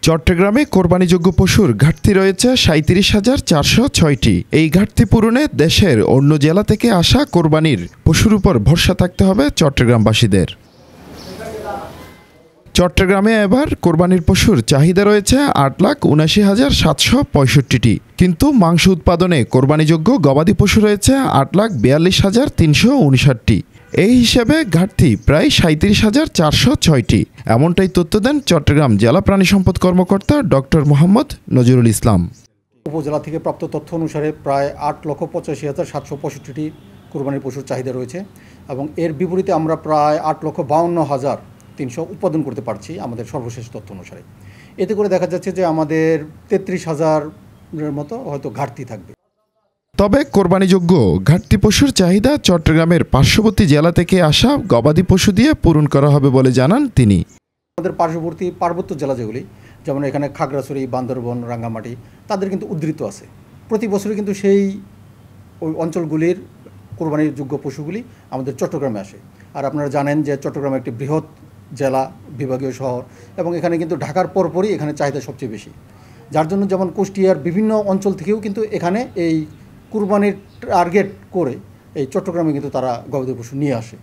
চট্টগ্রামে কোরবানিযোগ্য পশুর ঘাটতি রয়েছে ৩৭,৪০৬টি। এই ঘাটতি পূরণে দেশের অন্য জেলা থেকে আসা কোরবানির পশুর উপর ভরসা থাকতে হবে চট্টগ্রামবাসীদের। চট্টগ্রামে এবার কোরবানির পশুর চাহিদা রয়েছে ৮,৭৯,৭৬৫টি, কিন্তু মাংস উৎপাদনে কোরবানিযোগ্য গবাদি পশু রয়েছে ৮,৪২,৩৫৯টি। এই হিসেবে ঘাটতি প্রায় ৩৭,৪০৬টি। এমনটাই তথ্য দেন চট্টগ্রাম জেলা প্রাণী সম্পদ কর্মকর্তা ডক্টর মোহাম্মদ নজরুল ইসলাম। উপজেলা থেকে প্রাপ্ত তথ্য অনুসারে প্রায় ৮,৮৫,৭৬৫টি কোরবানির পশুর চাহিদা রয়েছে এবং এর বিপরীতে আমরা প্রায় ৮,৫২,৩০০ উৎপাদন করতে পারছি আমাদের সর্বশেষ তথ্য অনুসারে। এতে করে দেখা যাচ্ছে যে আমাদের ৩৩,০০০-এর মতো হয়তো ঘাটতি থাকবে। তবে কোরবানিযোগ্য ঘাটতি পশুর চাহিদা চট্টগ্রামের পার্শ্ববর্তী জেলা থেকে আসা গবাদি পশু দিয়ে পূরণ করা হবে বলে জানান তিনি। আমাদের পার্শ্ববর্তী পার্বত্য জেলা যেগুলি, যেমন এখানে খাগড়াছড়ি, বান্দরবন, রাঙ্গামাটি, তাদের কিন্তু উদ্ধৃত আছে। প্রতি বছরই কিন্তু সেই ওই অঞ্চলগুলির কোরবানির যোগ্য পশুগুলি আমাদের চট্টগ্রামে আসে। আর আপনারা জানেন যে চট্টগ্রাম একটি বৃহৎ জেলা, বিভাগীয় শহর, এবং এখানে কিন্তু ঢাকার পরপরই এখানে চাহিদা সবচেয়ে বেশি। যার জন্য যেমন কুষ্টিয়ার বিভিন্ন অঞ্চল থেকেও কিন্তু এখানে এই কুরবানির টার্গেট করে এই চট্টগ্রামে কিন্তু তারা গবাদি পশু নিয়ে আসে।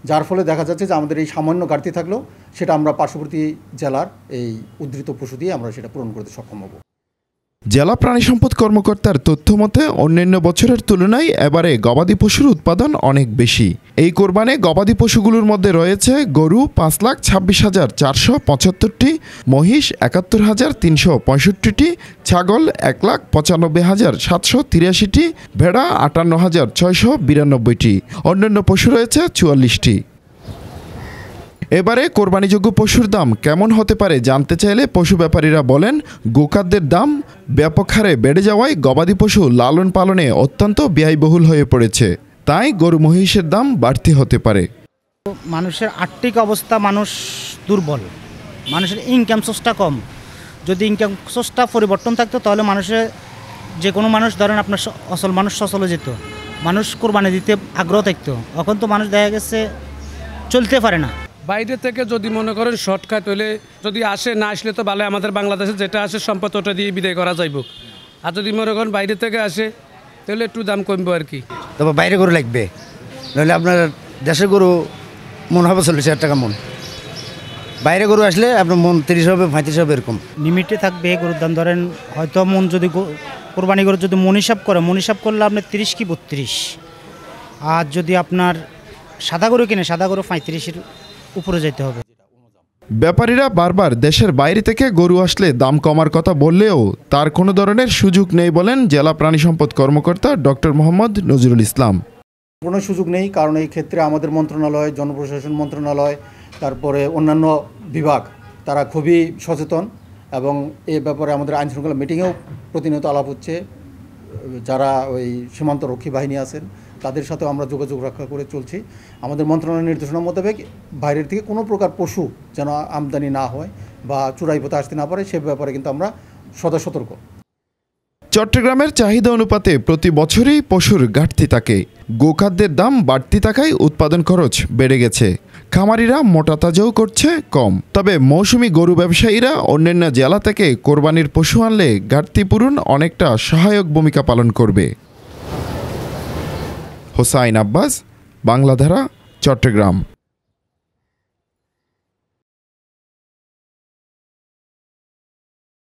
যার ফলে দেখা যাচ্ছে যে আমাদের এই সামান্য ঘাটতি থাকলেও সেটা আমরা পার্শ্ববর্তী জেলার এই উদ্ধৃত পশু দিয়ে আমরা সেটা পূরণ করতে সক্ষম হব। জেলা প্রাণী সম্পদ কর্মকর্তার তথ্য মতে অন্যান্য বছরের তুলনায় এবারে গবাদি পশুর উৎপাদন অনেক বেশি। এই কোরবানে গবাদি পশুগুলোর মধ্যে রয়েছে গরু ৫,২৬,৪৭৫টি, মহিষ ৭১,৩৬৫টি, ছাগল ১,৯৫,৭৮৩টি, ভেড়া ৫৮,৬৯২টি, অন্যান্য পশু রয়েছে ৪৪টি। এবারে কোরবানিযোগ্য পশুর দাম কেমন হতে পারে জানতে চাইলে পশু ব্যাপারীরা বলেন, গোখাদ্যের দাম ব্যাপক হারে বেড়ে যাওয়ায় গবাদি পশু লালন পালনে অত্যন্ত ব্যয়বহুল হয়ে পড়েছে। তাই গরু মহিষের দাম বাড়তি হতে পারে। মানুষের আর্থিক অবস্থা মানুষ দুর্বল, মানুষের ইনকাম সোর্সটা কম। যদি ইনকাম সোর্সটা পরিবর্তন থাকতো তাহলে মানুষের যে কোনো মানুষ ধরেন আপনার অসল মানুষ সচলে যেত, মানুষ কোরবানি দিতে আগ্রহ থাকতো। এখন তো মানুষ দেখা গেছে চলতে পারে না। বাইরে থেকে যদি মনে করেন শর্টকাট হলে যদি আসে, না আসলে তো ভালো, আমাদের বাংলাদেশে যেটা আসে সম্পদ ওটা দিয়ে বিদায় করা যাইব। আর যদি মনে করেন বাইরে থেকে আসে তাহলে একটু দাম কমবে আর কি। তবে বাইরে গরু লাগবে, নইলে আপনার দেশের গরু মন হবে ৪০,০০০ টাকা মন। বাইরে গরু আসলে আপনার মন ৩০ হবে, ৩৫ হবে, এরকম লিমিটে থাকবে গরুর দাম। ধরেন হয়তো মন যদি কোরবানি গরু যদি মন হিসাব করলে আপনার ৩০ কি ৩২। আর যদি আপনার সাদা গরু কিনে, সাদা গরু ৩৫-এর উপরে যেতে হবে। ব্যাপারীরা বারবার দেশের বাইরে থেকে গরু আসলে দাম কমার কথা বললেও তার কোনো ধরনের সুযোগ নেই বলেন জেলা প্রাণী সম্পদ কর্মকর্তা ডক্টর মোহাম্মদ নজরুল ইসলাম। কোনো সুযোগ নেই, কারণ এই ক্ষেত্রে আমাদের মন্ত্রণালয়, জনপ্রশাসন মন্ত্রণালয়, তারপরে অন্যান্য বিভাগ তারা খুবই সচেতন এবং এ ব্যাপারে আমাদের আইন শৃঙ্খলা মিটিংয়েও প্রতিনিয়ত আলাপ হচ্ছে। যারা ওই সীমান্ত রক্ষী বাহিনী আছেন তাদের সাথেও আমরা যোগাযোগ রক্ষা করে চলছি। আমাদের মন্ত্রণালয়ের নির্দেশনা মোতাবেক বাইরের থেকে কোনো প্রকার পশু যেন আমদানি না হয় বা চোরাই পথে আসতে না পারে সে ব্যাপারে কিন্তু আমরা সদা সতর্ক। চট্টগ্রামের চাহিদা অনুপাতে প্রতি বছরই পশুর ঘাটতি থাকে। গোখাদ্যের দাম বাড়তি থাকায় উৎপাদন খরচ বেড়ে গেছে। খামারিরা মোটা তাজাও করছে কম। তবে মৌসুমি গরু ব্যবসায়ীরা অন্যান্য জেলা থেকে কোরবানির পশু আনলে ঘাটতি পূরণ অনেকটা সহায়ক ভূমিকা পালন করবে। হোসাইন আব্বাস, বাংলাধারা, চট্টগ্রাম।